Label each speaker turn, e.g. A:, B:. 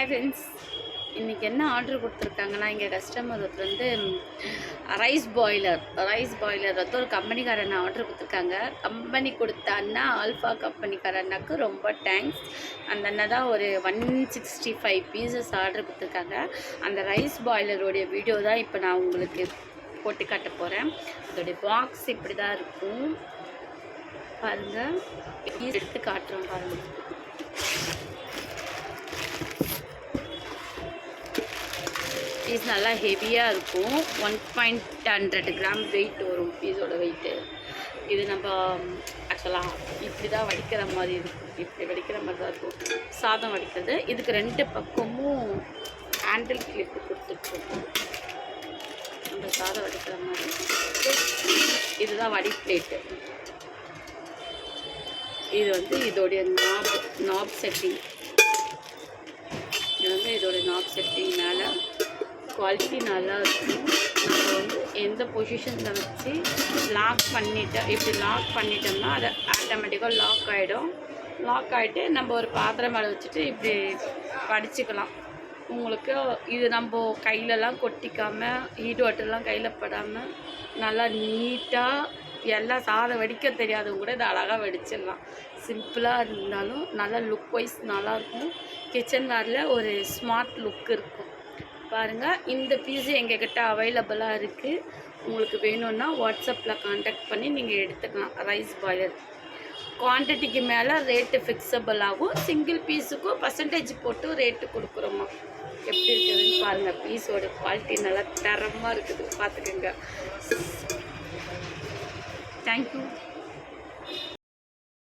A: Hi friends, இன்றைக்கி என்ன order கொடுத்துருக்காங்கன்னா இங்கே கஸ்டமர் வந்து ரைஸ் பாய்லர் வந்து ஒரு கம்பெனிக்காரன் ஆர்டர் கொடுத்துருக்காங்க. கம்பெனி கொடுத்த அண்ணா ஆல்ஃபா கம்பெனிக்கார அண்ணாக்கு ரொம்ப தேங்க்ஸ். அந்த அண்ணா தான் ஒரு 165 பீசஸ் ஆர்டர் கொடுத்துருக்காங்க. அந்த ரைஸ் பாய்லருடைய வீடியோ தான் இப்போ நான் உங்களுக்கு போட்டு காட்ட போகிறேன். அதோடைய பாக்ஸ் இப்படி தான் இருக்கும் பாருங்கள். எடுத்து காட்டுறோம் பாருங்கள். பீஸ் நல்லா ஹெவியாக இருக்கும். 1.100 கிராம் வெயிட் வரும் பீஸோட வெயிட்டு. இது நம்ம ஆக்சுவலாக இப்படி தான் வடிக்கிற மாதிரி இருக்கும். இப்படி வடிக்கிற மாதிரி தான் இருக்கும் சாதம் வடிக்கிறது. இதுக்கு 2 பக்கமும் ஹேண்டில் கிளிப்பு கொடுத்துருக்கோம். நம்ம சாதம் வடிக்கிற மாதிரி. இதுதான் வடி பிளேட்டு. இது வந்து இதோடைய நாப் செட்டிங். இது வந்து இதோடைய நாப் செட்டிங்னால குவாலிட்டி நல்லா இருக்கும். நம்ம வந்து எந்த பொசிஷனில் வச்சு லாக் இப்படி லாக் பண்ணிட்டோம்னா அது ஆட்டோமேட்டிக்காக லாக் ஆகிடும். லாக் ஆகிட்டு நம்ம ஒரு பாத்திரம் மேலே வச்சுட்டு இப்படி வடிச்சுக்கலாம். உங்களுக்கு இது நம்ம கையிலலாம் கொட்டிக்காமல் ஹீட் வாட்டர்லாம் கையில் படாமல் நல்லா நீட்டாக எல்லாம் சாதம் வடிக்க தெரியாதவங்க கூட இதை அழகாக வடிச்சிடலாம். சிம்பிளாக இருந்தாலும் நல்லா லுக் வைஸ் நல்லாயிருக்கும். கிச்சன் வேரில் ஒரு ஸ்மார்ட் லுக் இருக்கும். பாருங்கள், இந்த பீஸு எங்ககிட்ட அவைலபிளாக இருக்குது. உங்களுக்கு வேணும்னா வாட்ஸ்அப்பில் கான்டாக்ட் பண்ணி நீங்கள் எடுத்துக்கலாம். ரைஸ் பாய்லர் குவான்டிட்டிக்கு மேலே ரேட்டு ஃபிக்ஸபிள் ஆகும். சிங்கிள் பீஸுக்கும் பர்சன்டேஜ் போட்டு ரேட்டு கொடுக்குறோமா. எப்படி இருக்குதுன்னு பாருங்கள். பீஸோட குவாலிட்டி நல்லா தரமாக இருக்குது, பார்த்துக்கோங்க. தேங்க்யூ.